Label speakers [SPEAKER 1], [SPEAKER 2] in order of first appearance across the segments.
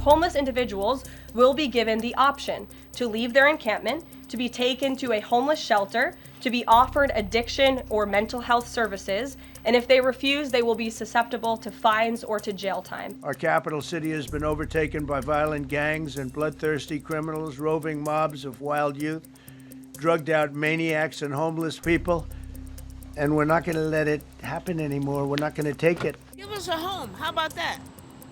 [SPEAKER 1] homeless individuals will be given the option to leave their encampment, to be taken to a homeless shelter, to be offered addiction or mental health services, and if they refuse, they will be susceptible to fines or to jail time.
[SPEAKER 2] Our capital city has been overtaken by violent gangs and bloodthirsty criminals, roving mobs of wild youth, drugged out maniacs and homeless people, and we're not going to let it happen anymore. We're not going to take it.
[SPEAKER 3] Give us a home. How about that?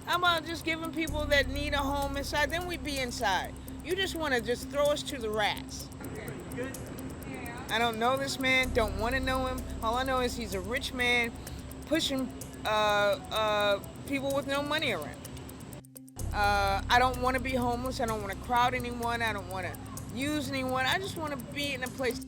[SPEAKER 3] How about just giving people that need a home inside? Then we'd be inside. You just want to just throw us to the rats. I don't know this man, don't want to know him. All I know is he's a rich man pushing people with no money around. I don't want to be homeless. I don't want to crowd anyone. I don't want to use anyone. I just want to be in a place.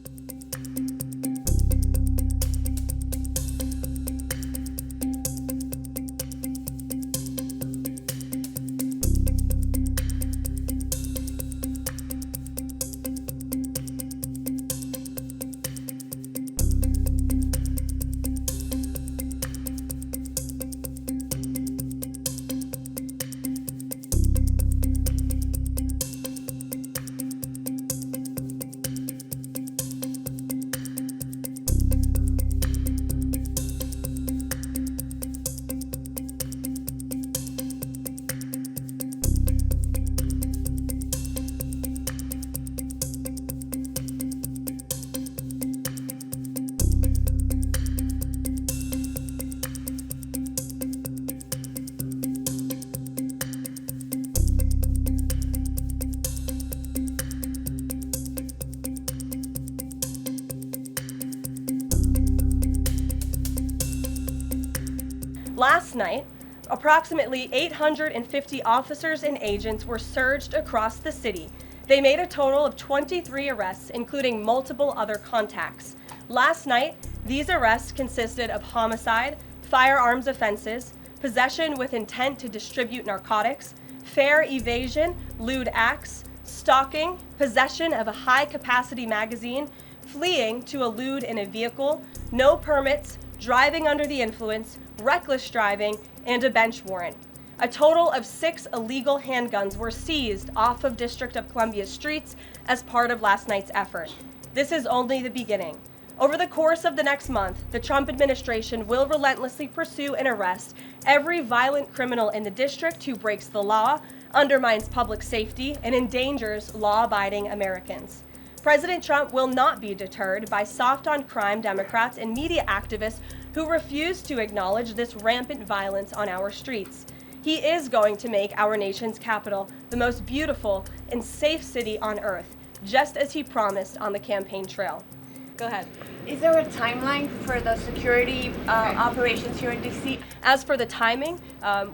[SPEAKER 1] Last night, approximately 850 officers and agents were surged across the city. They made a total of 23 arrests, including multiple other contacts. Last night, these arrests consisted of homicide, firearms offenses, possession with intent to distribute narcotics, fare evasion, lewd acts, stalking, possession of a high-capacity magazine, fleeing to a lewd in a vehicle, no permits, driving under the influence, reckless driving, and a bench warrant. A total of 6 illegal handguns were seized off of District of Columbia streets as part of last night's effort. This is only the beginning. Over the course of the next month, the Trump administration will relentlessly pursue and arrest every violent criminal in the district who breaks the law, undermines public safety, and endangers law-abiding Americans. President Trump will not be deterred by soft-on-crime Democrats and media activists who refuse to acknowledge this rampant violence on our streets. He is going to make our nation's capital the most beautiful and safe city on earth, just as he promised on the campaign trail. Go ahead.
[SPEAKER 4] Is there a timeline for the security operations here in D.C.?
[SPEAKER 1] As for the timing,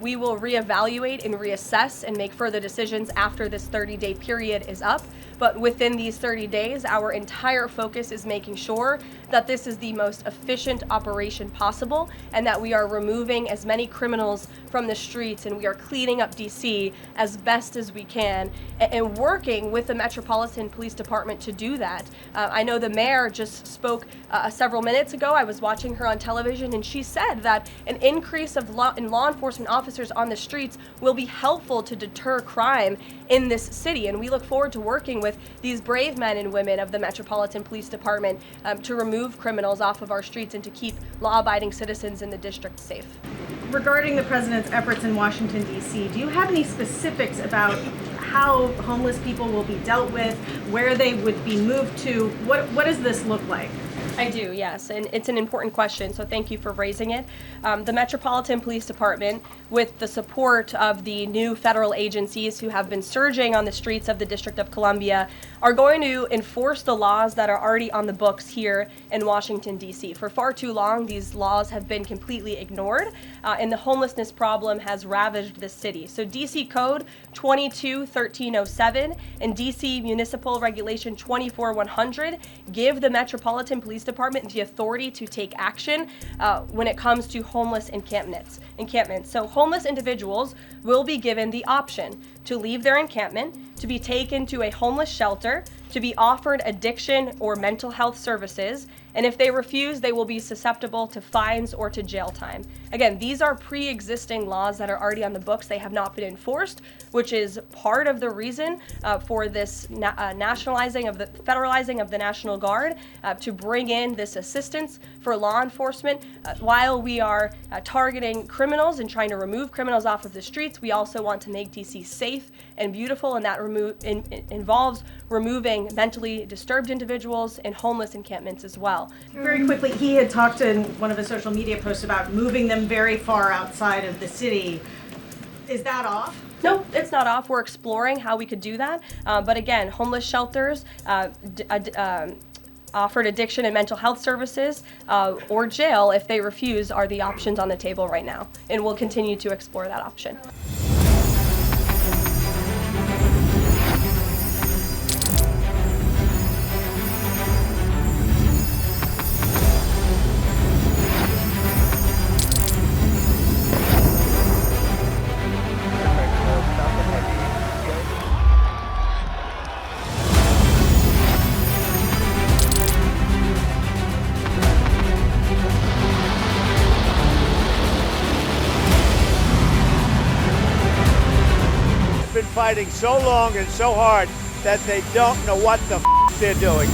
[SPEAKER 1] we will reevaluate and reassess and make further decisions after this 30-day period is up. But within these 30 days, our entire focus is making sure that this is the most efficient operation possible and that we are removing as many criminals from the streets and we are cleaning up D.C. as best as we can and working with the Metropolitan Police Department to do that. I know the mayor just spoke several minutes ago. I was watching her on television and she said that an increase of in law enforcement officers on the streets will be helpful to deter crime in this city, and we look forward to working with these brave men and women of the Metropolitan Police Department to remove criminals off of our streets and to keep law-abiding citizens in the district safe.
[SPEAKER 5] Regarding the president's efforts in Washington, D.C., do you have any specifics about how homeless people will be dealt with, where they would be moved to? What does this look like?
[SPEAKER 1] I do, yes, and it's an important question, so thank you for raising it. The Metropolitan Police Department, with the support of the new federal agencies who have been surging on the streets of the District of Columbia, are going to enforce the laws that are already on the books here in Washington, D.C. For far too long, these laws have been completely ignored, and the homelessness problem has ravaged the city. So D.C. Code 22-1307 and D.C. Municipal Regulation 24-100 give the Metropolitan Police Department the authority to take action when it comes to homeless encampments. So homeless individuals will be given the option to leave their encampment, to be taken to a homeless shelter, to be offered addiction or mental health services, and if they refuse, they will be susceptible to fines or to jail time. Again, these are pre-existing laws that are already on the books. They have not been enforced, which is part of the reason for this federalizing of the National Guard to bring in this assistance for law enforcement. While we are targeting criminals and trying to remove criminals off of the streets, we also want to make DC safe and beautiful, and that involves removing mentally disturbed individuals in homeless encampments as well.
[SPEAKER 5] Very quickly, he had talked in one of his social media posts about moving them very far outside of the city. Is that off?
[SPEAKER 1] No, it's not off. We're exploring how we could do that. But again, homeless shelters, offered addiction and mental health services, or jail if they refuse are the options on the table right now. And we'll continue to explore that option.
[SPEAKER 2] Been fighting so long and so hard that they don't know what the they're doing.